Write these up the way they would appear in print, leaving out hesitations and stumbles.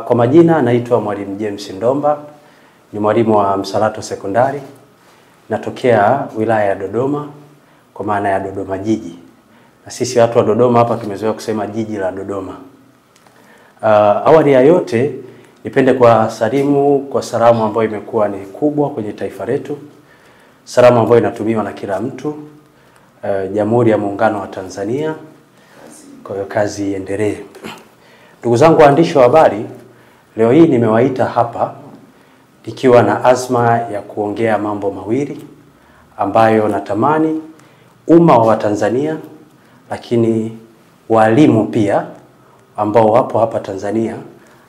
Kwa majina naitwa Mwalimu James Ndomba, ni mwalimu wa Msalato Sekondari, natokea wilaya ya Dodoma kwa maana ya Dodoma jiji. Na sisi watu wa Dodoma hapa tumezoea kusema jiji la Dodoma. Awali ya yote nipende kuwasalimu kwa salamu ambayo imekuwa ni kubwa kwenye taifa letu. Salamu ambayo inatumiwa na kila mtu, Jamhuri ya Muungano wa Tanzania. Kwa hiyo kazi iendelee. Ndugu zangu waandishi wa habari, leo hii nimewaita hapa nikiwa na azma ya kuongea mambo mawili ambayo natamani umma wa Tanzania, lakini walimu pia ambao wapo hapa Tanzania,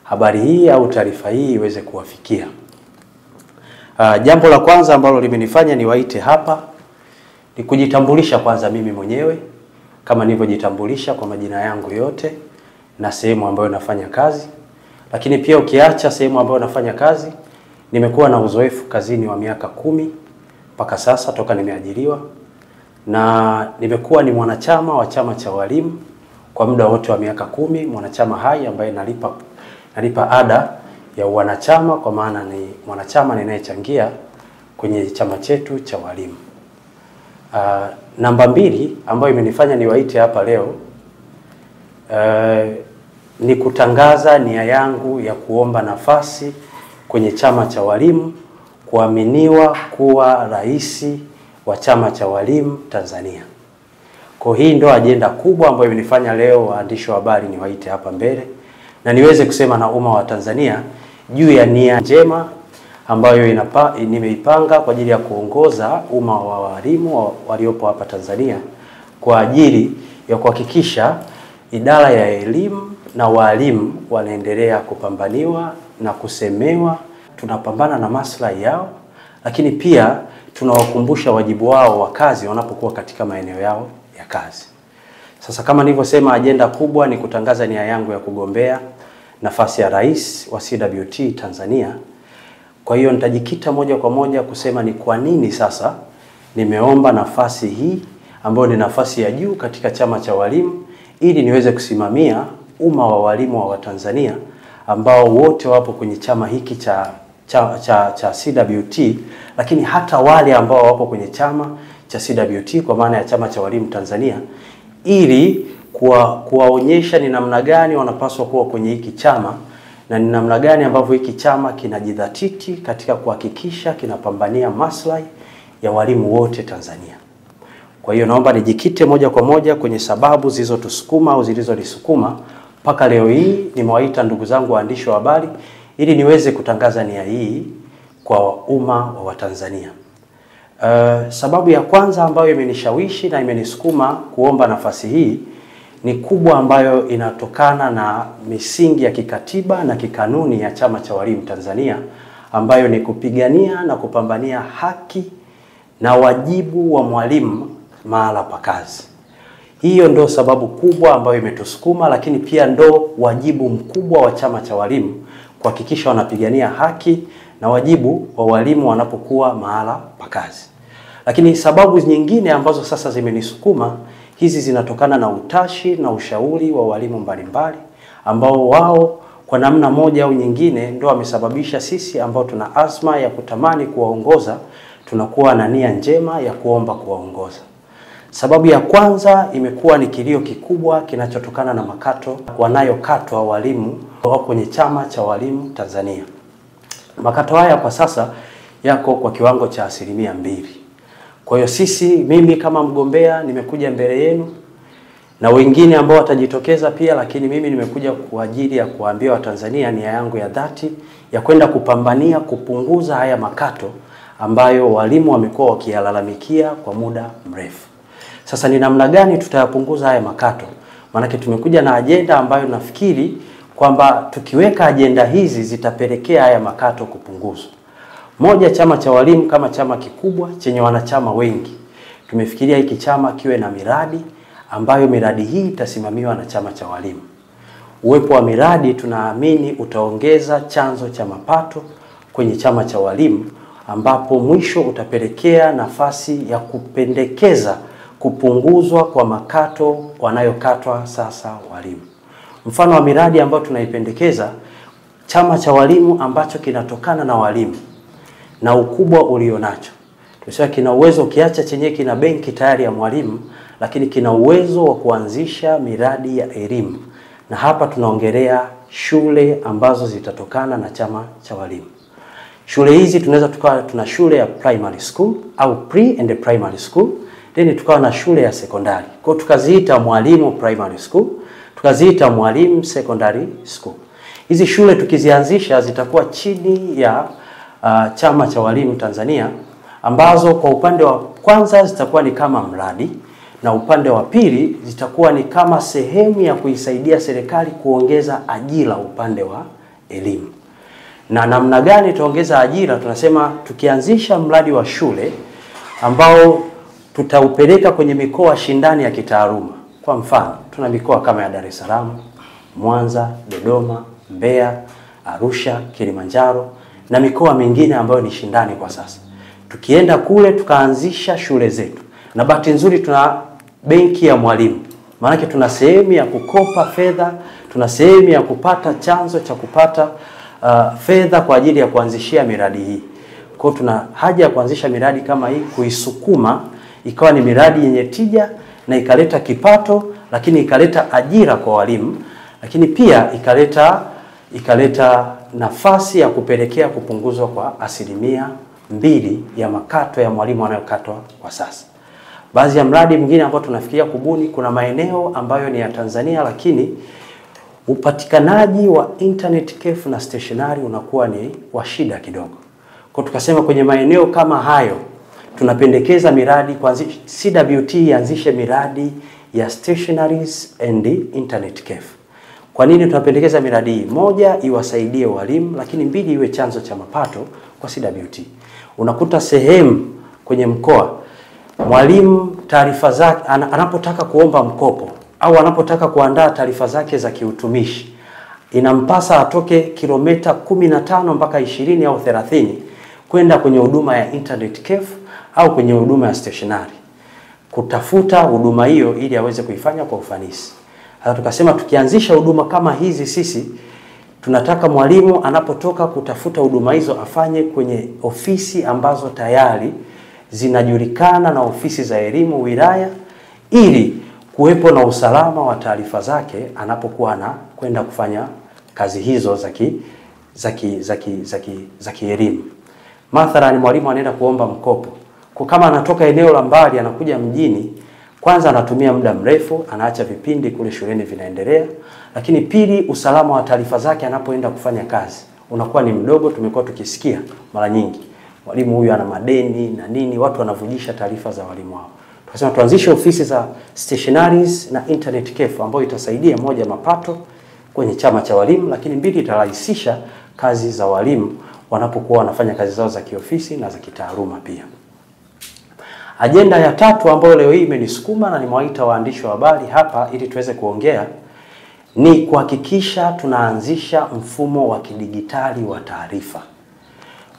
habari hii au taarifa hii iweze kuwafikia. Jambo la kwanza ambalo limenifanya niwaite hapa ni kujitambulisha kwanza mimi mwenyewe, kama nilivyojitambulisha kwa majina yangu yote na sehemu ambayo nafanya kazi. Lakini pia ukiacha sehemu ambayo nafanya kazi, nimekuwa na uzoefu kazini wa miaka 10 mpaka sasa toka nimeajiriwa, na nimekuwa ni mwanachama wa chama cha walimu kwa muda wote wa miaka 10, mwanachama hai ambaye nalipa ada ya wanachama, kwa maana ni mwanachama ninayechangia kwenye chama chetu cha walimu. Namba 2 ambayo imenifanya niwaite hapa leo ni kutangaza nia yangu ya kuomba nafasi kwenye chama cha walimu, kuaminiwa kuwa rais wa chama cha walimu Tanzania. Kwa hii ndio ajenda kubwa ambayo imenifanya leo waandishi wa habari niwaite hapa mbele na niweze kusema na umma wa Tanzania juu ya nia njema ambayo nimeipanga kwa ajili ya kuongoza umma wa walimu waliopo hapa Tanzania kwa ajili ya kuhakikisha idara ya elimu na walimu wanaendelea kupambaniwa na kusemewa. Tunapambana na maslahi yao, lakini pia tunawakumbusha wajibu wao wa kazi wanapokuwa katika maeneo yao ya kazi. Sasa kama nilivyosema, ajenda kubwa ni kutangaza nia yangu ya kugombea nafasi ya rais wa CWT Tanzania. Kwa hiyo nitajikita moja kwa moja kusema ni kwa nini sasa nimeomba nafasi hii ambayo ni nafasi ya juu katika chama cha walimu, ili niweze kusimamia umma wa walimu wa Tanzania ambao wote wapo kwenye chama hiki cha CWT, lakini hata wale ambao wapo kwenye chama cha CWT kwa maana ya chama cha walimu Tanzania, ili kuwaonyesha ni namna gani wanapaswa kuwa kwenye hiki chama na ni namna gani ambavyo hiki chama kinajidhatiti katika kuhakikisha kinapambania maslahi ya walimu wote Tanzania. Kwa hiyo naomba nijikite moja kwa moja kwenye sababu zilizotusukuma au zilizonisukuma mpaka leo hii nimewaita ndugu zangu waandishi wa habari ili niweze kutangaza nia hii kwa umma wa Tanzania. Sababu ya kwanza ambayo imenishawishi na imenisukuma kuomba nafasi hii ni kubwa, ambayo inatokana na misingi ya kikatiba na kikanuni ya chama cha walimu Tanzania, ambayo ni kupigania na kupambania haki na wajibu wa mwalimu mahala pa kazi. Hiyo ndo sababu kubwa ambayo imetusukuma, lakini pia ndo wajibu mkubwa wa chama cha walimu kuhakikisha wanapigania haki na wajibu wa walimu wanapokuwa mahala pa kazi. Lakini sababu nyingine ambazo sasa zimenisukuma, hizi zinatokana na utashi na ushauri wa walimu mbalimbali ambao wao kwa namna moja au nyingine ndio wamesababisha sisi ambao tuna azma ya kutamani kuwaongoza tunakuwa na nia njema ya kuomba kuwaongoza. Sababu ya kwanza imekuwa ni kilio kikubwa kinachotokana na makato wanayokatwa walimu wa kwenye chama cha walimu Tanzania. Makato haya kwa sasa yako kwa kiwango cha 2%. Kwa hiyo mimi kama mgombea nimekuja mbele yenu na wengine ambao watajitokeza pia, lakini mimi nimekuja kwa ajili ya kuambia Watanzania nia yangu ya dhati ya kwenda kupambania kupunguza haya makato ambayo walimu wamekuwa wakiyalalamikia kwa muda mrefu. Sasa ni namna gani tutayapunguza haya makato? Maanake tumekuja na ajenda ambayo nafikiri kwamba tukiweka ajenda hizi zitapelekea haya makato kupunguzwa. Moja, chama cha walimu kama chama kikubwa chenye wanachama wengi, tumefikiria hiki chama kiwe na miradi ambayo miradi hii itasimamiwa na chama cha walimu. Uwepo wa miradi tunaamini utaongeza chanzo cha mapato kwenye chama cha walimu, ambapo mwisho utapelekea nafasi ya kupendekeza kupunguzwa kwa makato wanayokatwa sasa walimu. Mfano wa miradi ambayo tunaipendekeza chama cha walimu ambacho kinatokana na walimu na ukubwa ulionacho. Tumesema kina uwezo, ukiacha chenye kina benki tayari ya mwalimu, lakini kina uwezo wa kuanzisha miradi ya elimu. Na hapa tunaongelea shule ambazo zitatokana na chama cha walimu. Shule hizi tunaweza tukawa tuna shule ya primary school au pre and primary school, then tukawa na shule ya sekondari. Kwa tukaziita Mwalimu Primary School, tukaziita Mwalimu Secondary School. Hizi shule tukizianzisha zitakuwa chini ya chama cha walimu Tanzania, ambazo kwa upande wa kwanza zitakuwa ni kama mradi, na upande wa pili zitakuwa ni kama sehemu ya kuisaidia serikali kuongeza ajira upande wa elimu. Na namna gani tuongeza ajira? Tunasema tukianzisha mradi wa shule ambao tutaupeleka kwenye mikoa shindani ya kitaaluma. Kwa mfano, tuna mikoa kama ya Dar es Salaam, Mwanza, Dodoma, Mbeya, Arusha, Kilimanjaro na mikoa mingine ambayo ni shindani kwa sasa. Tukienda kule tukaanzisha shule zetu. Na bahati nzuri tuna benki ya mwalimu. Maana yake tuna sehemu ya kukopa fedha, tuna sehemu ya kupata chanzo cha kupata fedha kwa ajili ya kuanzishia miradi hii. Kwa hiyo tuna haja ya kuanzisha miradi kama hii, kuisukuma ikawa ni miradi yenye tija na ikaleta kipato, lakini ikaleta ajira kwa walimu, lakini pia ikaleta nafasi ya kupelekea kupunguzwa kwa 2% ya makato ya mwalimu anayokatwa kwa sasa. Baadhi ya mradi mwingine ambao tunafikiria kubuni, kuna maeneo ambayo ni ya Tanzania lakini upatikanaji wa internet cafe na stationery unakuwa ni wa shida kidogo. Kwa tukasema kwenye maeneo kama hayo tunapendekeza miradi kuanzisha, CWT ianzishe miradi ya stationaries and internet cafe. Kwa nini tunapendekeza miradi hii? Moja, iwasaidie walimu, lakini mbili, iwe chanzo cha mapato kwa CWT. Unakuta sehemu kwenye mkoa mwalimu taarifa zake anapotaka kuomba mkopo au anapotaka kuandaa taarifa zake za kiutumishi, inampasa atoke kilomita 15 mpaka 20 au 30 kwenda kwenye huduma ya internet cafe au kwenye huduma ya stationery kutafuta huduma hiyo ili aweze kuifanya kwa ufanisi. Hata tukasema tukianzisha huduma kama hizi, sisi tunataka mwalimu anapotoka kutafuta huduma hizo afanye kwenye ofisi ambazo tayari zinajulikana na ofisi za elimu wilaya, ili kuwepo na usalama wa taarifa zake anapokuwa anakwenda kufanya kazi hizo za kielimu. Mathalan, mwalimu anaenda kuomba mkopo. Kwa kama anatoka eneo la mbali anakuja mjini, kwanza anatumia muda mrefu, anaacha vipindi kule shuleni vinaendelea, lakini pili, usalama wa taarifa zake anapoenda kufanya kazi unakuwa ni mdogo. Tumekuwa tukisikia mara nyingi mwalimu huyu ana madeni na nini, watu wanavujisha taarifa za walimu wao. Tukasema tuanzishe ofisi za stationaries na internet cafe ambayo itasaidia moja, mapato kwenye chama cha walimu, lakini mbili, itarahisisha kazi za walimu wanapokuwa wanafanya kazi zao za kiofisi na za kitaaluma pia. Ajenda ya tatu ambayo leo hii imenisukuma na nimewaita waandishi wa habari hapa ili tuweze kuongea ni kuhakikisha tunaanzisha mfumo wa kidigitali wa taarifa.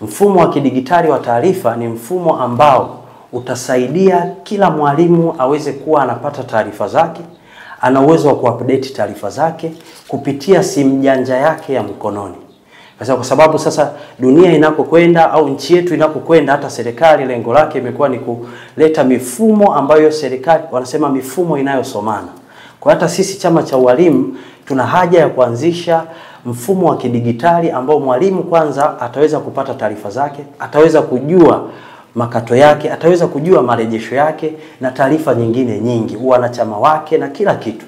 Mfumo wa kidigitali wa taarifa ni mfumo ambao utasaidia kila mwalimu aweze kuwa anapata taarifa zake, ana uwezo wa kuupdate taarifa zake kupitia simu janja yake ya mkononi. Kwa sababu sasa dunia inakokwenda au nchi yetu inakokwenda, hata serikali lengo lake imekuwa ni kuleta mifumo ambayo serikali wanasema mifumo inayosomana. Kwa hata sisi chama cha walimu tuna haja ya kuanzisha mfumo wa kidigitali ambao mwalimu kwanza ataweza kupata taarifa zake, ataweza kujua makato yake, ataweza kujua marejesho yake na taarifa nyingine nyingi, wanachama wake na kila kitu.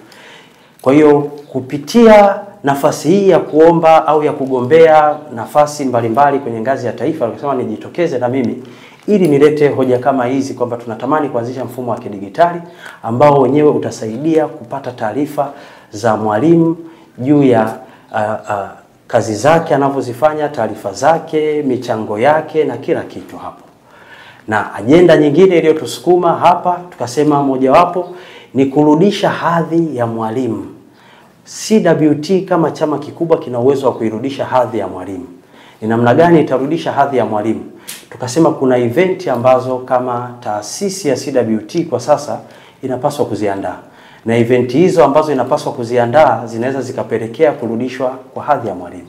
Kwa hiyo kupitia nafasi hii ya kuomba au ya kugombea nafasi mbalimbali kwenye ngazi ya taifa, nikasema nijitokeze na mimi ili nilete hoja kama hizi kwamba tunatamani kuanzisha mfumo wa kidigitali ambao wenyewe utasaidia kupata taarifa za mwalimu juu ya kazi zake anavyozifanya, taarifa zake, michango yake na kila kitu hapo. Na ajenda nyingine iliyotusukuma hapa tukasema mojawapo ni kurudisha hadhi ya mwalimu. CWT kama chama kikubwa kina uwezo wa kuirudisha hadhi ya mwalimu. Ni namna gani itarudisha hadhi ya mwalimu? Tukasema kuna event ambazo kama taasisi ya CWT kwa sasa inapaswa kuziandaa. Na event hizo ambazo inapaswa kuziandaa zinaweza zikapelekea kurudishwa kwa hadhi ya mwalimu.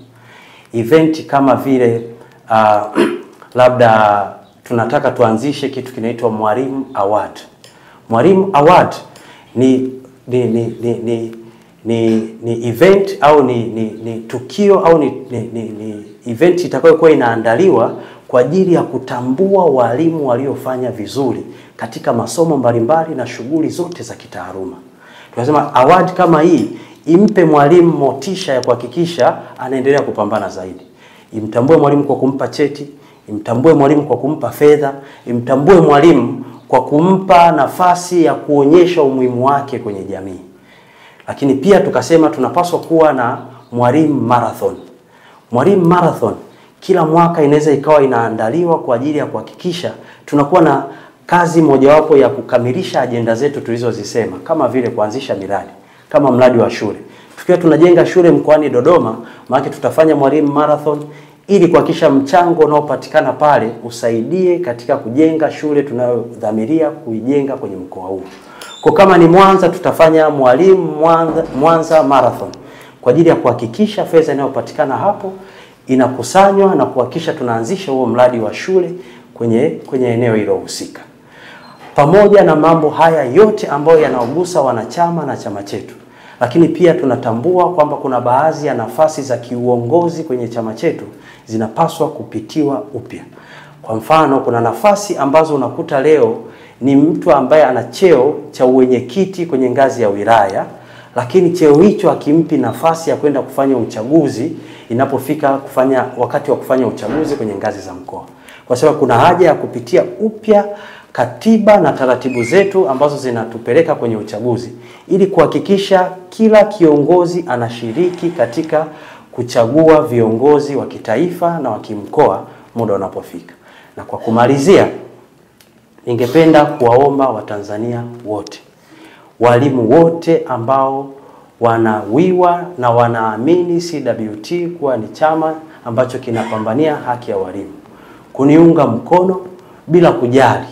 event kama vile labda tunataka tuanzishe kitu kinaitwa Mwalimu Award. Mwalimu Award ni event au ni tukio au ni event itakayokuwa inaandaliwa kwa ajili ya kutambua walimu waliofanya vizuri katika masomo mbalimbali na shughuli zote za kitaaluma. Tunasema award kama hii impe mwalimu motisha ya kuhakikisha anaendelea kupambana zaidi. Imtambue mwalimu kwa kumpa cheti, imtambue mwalimu kwa kumpa fedha, imtambue mwalimu kwa kumpa nafasi ya kuonyesha umuhimu wake kwenye jamii. Lakini pia tukasema tunapaswa kuwa na mwalimu marathon. Mwalimu marathon kila mwaka inaweza ikawa inaandaliwa kwa ajili ya kuhakikisha tunakuwa na kazi mojawapo ya kukamilisha ajenda zetu tulizozisema, kama vile kuanzisha miradi, kama mradi wa shule. Tukiwa tunajenga shule mkoani Dodoma, maana tutafanya mwalimu marathon ili kuhakikisha mchango unaopatikana pale usaidie katika kujenga shule tunayodhamiria kuijenga kwenye mkoa huu. Kwa kama ni Mwanza, tutafanya mwalimu Mwanza marathon kwa ajili ya kuhakikisha fedha inayopatikana hapo inakusanywa na kuhakikisha tunaanzisha huo mradi wa shule kwenye eneo hilo husika. Pamoja na mambo haya yote ambayo yanaogusa wanachama na chama chetu, lakini pia tunatambua kwamba kuna baadhi ya nafasi za kiuongozi kwenye chama chetu zinapaswa kupitiwa upya. Kwa mfano, kuna nafasi ambazo unakuta leo ni mtu ambaye ana cheo cha uwenyekiti kwenye ngazi ya wilaya, lakini cheo hicho akimpi nafasi ya kwenda kufanya uchaguzi inapofika wakati wa kufanya uchaguzi kwenye ngazi za mkoa. Kwa sababu kuna haja ya kupitia upya katiba na taratibu zetu ambazo zinatupeleka kwenye uchaguzi ili kuhakikisha kila kiongozi anashiriki katika kuchagua viongozi wa kitaifa na wa kimkoa muda unapofika. Na kwa kumalizia, ningependa kuwaomba Watanzania wote, walimu wote ambao wanawiwa na wanaamini CWT kuwa ni chama ambacho kinapambania haki ya walimu, kuniunga mkono bila kujali,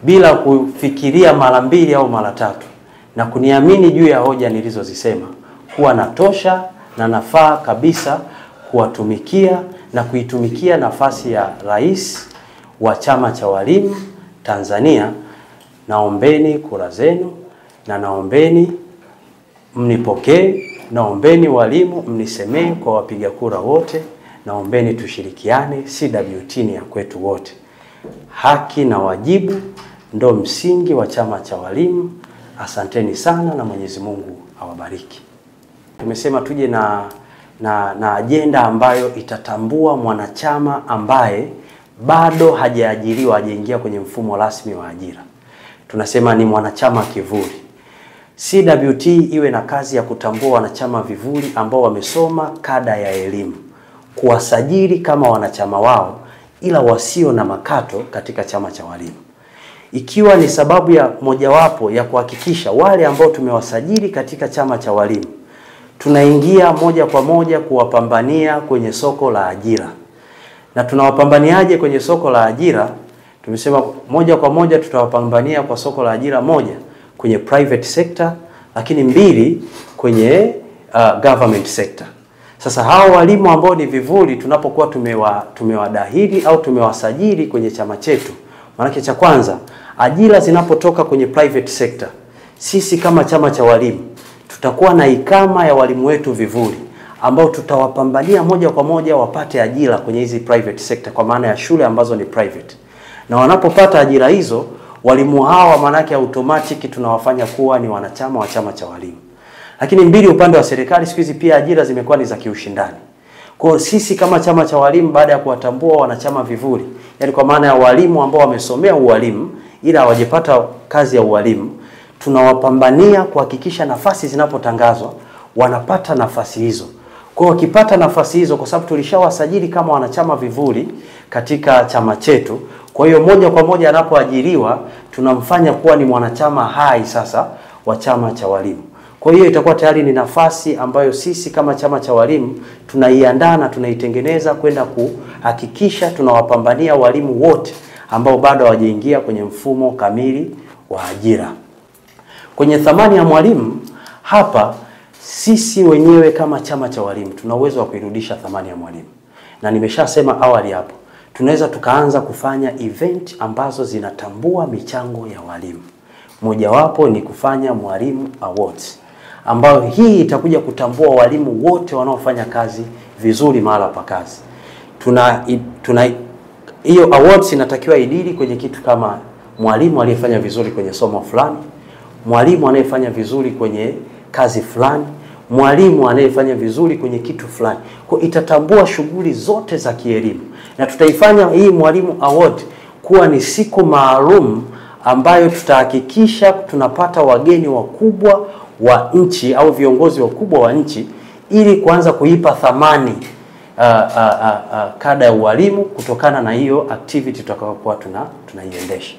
bila kufikiria mara mbili au mara tatu, na kuniamini juu ya hoja nilizozisema kuwa natosha na nafaa kabisa kuwatumikia na kuitumikia nafasi ya rais wa Chama cha Walimu Tanzania. Naombeni kura zenu na naombeni mnipokee, naombeni walimu mnisemee kwa wapiga kura wote, naombeni tushirikiane. CWT ni ya kwetu wote. Haki na wajibu ndo msingi wa Chama cha Walimu. Asanteni sana na Mwenyezi Mungu awabariki. Tumesema tuje na ajenda ambayo itatambua mwanachama ambaye bado hajaajiriwa, hajaingia kwenye mfumo rasmi wa ajira. Tunasema ni mwanachama kivuli. CWT iwe na kazi ya kutambua wanachama vivuli ambao wamesoma kada ya elimu, kuwasajili kama wanachama wao ila wasio na makato katika Chama cha Walimu, ikiwa ni sababu ya mojawapo ya kuhakikisha wale ambao tumewasajili katika Chama cha Walimu tunaingia moja kwa moja kuwapambania kwenye soko la ajira. Na tunawapambaniaje kwenye soko la ajira? Tumesema moja kwa moja tutawapambania kwa soko la ajira, moja kwenye private sector, lakini mbili kwenye government sector. Sasa hao walimu ambao ni vivuli tunapokuwa tumewadahili au tumewasajili kwenye chama chetu, maana cha kwanza, ajira zinapotoka kwenye private sector, sisi kama Chama cha Walimu tutakuwa na ikama ya walimu wetu vivuli ambao tutawapambania moja kwa moja wapate ajira kwenye hizi private sector, kwa maana ya shule ambazo ni private. Na wanapopata ajira hizo, walimu hawa manake automatic tunawafanya kuwa ni wanachama wa Chama cha Walimu. Lakini mbili, upande wa serikali siku hizi pia ajira zimekuwa ni za kiushindani. Kwa sisi kama Chama cha Walimu, baada ya kuwatambua wanachama vivuli, yani kwa maana ya walimu ambao wamesomea ualimu ila hawajapata kazi ya ualimu, tunawapambania kuhakikisha nafasi zinapotangazwa wanapata nafasi hizo. Kwa wakipata nafasi hizo, kwa sababu tulishawasajili kama wanachama vivuli katika chama chetu, kwa hiyo moja kwa moja anapoajiriwa tunamfanya kuwa ni mwanachama hai sasa wa Chama cha Walimu. Kwa hiyo itakuwa tayari ni nafasi ambayo sisi kama Chama cha Walimu tunaiandaa na tunaitengeneza kwenda kuhakikisha tunawapambania walimu wote ambao bado hawajaingia kwenye mfumo kamili wa ajira. Kwenye thamani ya mwalimu hapa, sisi wenyewe kama chama cha walimu tuna uwezo wa kuirudisha thamani ya mwalimu. Na nimeshasema awali hapo, tunaweza tukaanza kufanya event ambazo zinatambua michango ya walimu. Mojawapo ni kufanya Mwalimu Awards, ambayo hii itakuja kutambua walimu wote wanaofanya kazi vizuri mahala pa kazi. Hiyo awards inatakiwa idili kwenye kitu kama mwalimu aliyefanya vizuri kwenye somo fulani, mwalimu anayefanya vizuri kwenye kazi fulani, mwalimu anayefanya vizuri kwenye kitu fulani. Kwa itatambua shughuli zote za kielimu. Na tutaifanya hii Mwalimu Award kuwa ni siku maalum ambayo tutahakikisha tunapata wageni wakubwa wa nchi au viongozi wakubwa wa nchi, ili kuanza kuipa thamani kada ya ualimu kutokana na hiyo activity tutakayokuwa tunaiendesha.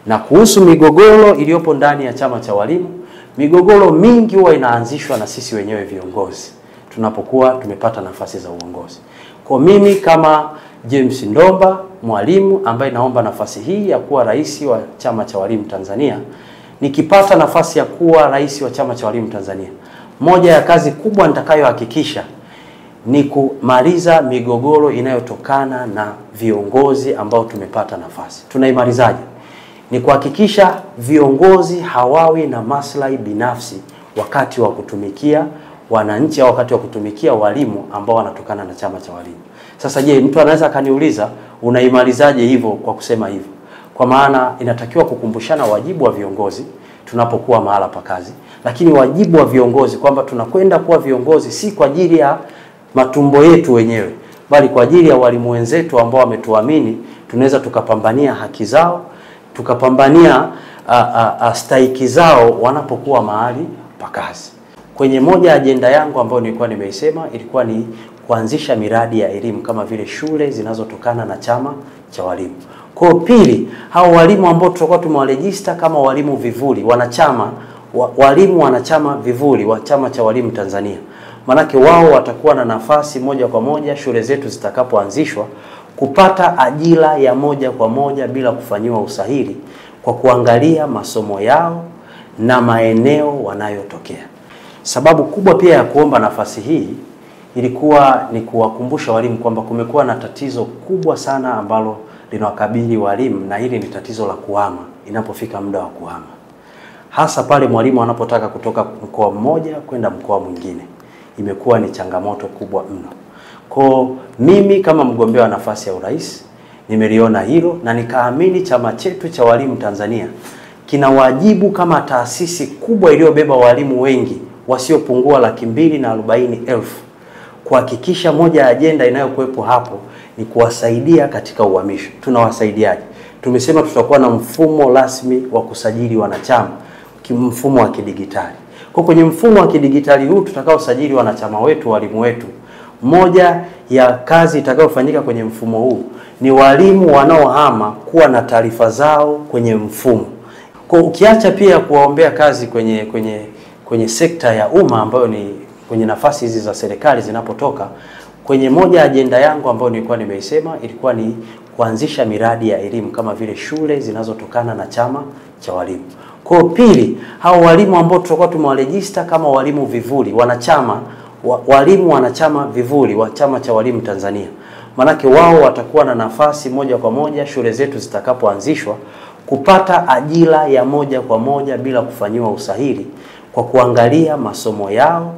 Na kuhusu migogoro iliyopo ndani ya chama cha walimu, migogoro mingi huwa inaanzishwa na sisi wenyewe viongozi tunapokuwa tumepata nafasi za uongozi. Kwa mimi kama James Ndomba, mwalimu ambaye naomba nafasi hii ya kuwa rais wa chama cha walimu Tanzania, nikipata nafasi ya kuwa rais wa chama cha walimu Tanzania, moja ya kazi kubwa nitakayohakikisha ni kumaliza migogoro inayotokana na viongozi ambao tumepata nafasi. Tunaimalizaje? Ni kuhakikisha viongozi hawawi na maslahi binafsi wakati wa kutumikia wananchi au wakati wa kutumikia walimu ambao wanatokana na chama cha walimu. Sasa je, mtu anaweza akaniuliza unaimalizaje hivyo kwa kusema hivyo? Kwa maana inatakiwa kukumbushana wajibu wa viongozi tunapokuwa mahala pa kazi, lakini wajibu wa viongozi kwamba tunakwenda kuwa viongozi si kwa ajili ya matumbo yetu wenyewe, bali kwa ajili ya walimu wenzetu ambao wametuamini. Tunaweza tukapambania haki zao, tukapambania stahiki zao wanapokuwa mahali pa kazi. Kwenye moja ajenda yangu ambayo nilikuwa nimeisema ilikuwa ni kuanzisha miradi ya elimu kama vile shule zinazotokana na chama cha walimu. Kwa pili, hao walimu ambao tutakuwa tumewarejista kama walimu vivuli, wanachama walimu wanachama vivuli wa chama cha walimu Tanzania, manake wao watakuwa na nafasi moja kwa moja shule zetu zitakapoanzishwa kupata ajira ya moja kwa moja bila kufanyiwa usahili, kwa kuangalia masomo yao na maeneo wanayotokea. Sababu kubwa pia ya kuomba nafasi hii ilikuwa ni kuwakumbusha walimu kwamba kumekuwa na tatizo kubwa sana ambalo linawakabili walimu, na hili ni tatizo la kuhama inapofika muda wa kuhama. Hasa pale mwalimu anapotaka kutoka mkoa mmoja kwenda mkoa mwingine. Imekuwa ni changamoto kubwa mno. Kwa mimi kama mgombea wa nafasi ya urais nimeliona hilo, na nikaamini chama chetu cha walimu Tanzania kina wajibu kama taasisi kubwa iliyobeba walimu wengi wasiopungua 240,000 kuhakikisha moja ya ajenda inayokuwepo hapo ni kuwasaidia katika uhamisho. Tunawasaidiaje? Tumesema tutakuwa na mfumo rasmi wa kusajili wanachama, mfumo wa kidigitali. Kwa kwenye mfumo wa kidigitali huu tutakao sajili wanachama wetu, walimu wetu, moja ya kazi itakayofanyika kwenye mfumo huu ni walimu wanaohama kuwa na taarifa zao kwenye mfumo. Kwa ukiacha pia kuwaombea kazi kwenye sekta ya umma ambayo ni kwenye nafasi hizi za serikali zinapotoka, kwenye moja ajenda yangu ambayo nilikuwa nimeisema ilikuwa ni kuanzisha miradi ya elimu kama vile shule zinazotokana na chama cha walimu. Kwa pili, hao walimu ambao tutakuwa tumewarejista kama walimu vivuli, wanachama walimu wanachama vivuli wa chama cha walimu Tanzania, manake wao watakuwa na nafasi moja kwa moja shule zetu zitakapoanzishwa kupata ajira ya moja kwa moja bila kufanyiwa usahili, kwa kuangalia masomo yao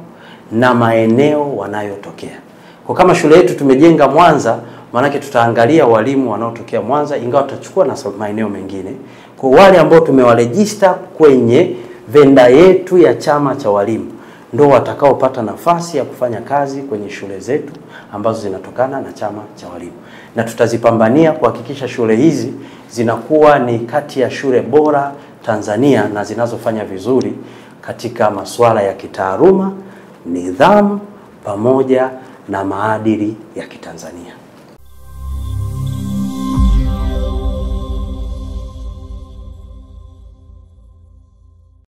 na maeneo wanayotokea. Kwa kama shule yetu tumejenga Mwanza, manake tutaangalia walimu wanaotokea Mwanza, ingawa tutachukua na maeneo mengine. Kwa wale ambao tumewarejista kwenye venda yetu ya chama cha walimu, ndio watakaopata nafasi ya kufanya kazi kwenye shule zetu ambazo zinatokana na chama cha walimu. Na tutazipambania kuhakikisha shule hizi zinakuwa ni kati ya shule bora Tanzania na zinazofanya vizuri katika masuala ya kitaaluma, nidhamu pamoja na maadili ya Kitanzania.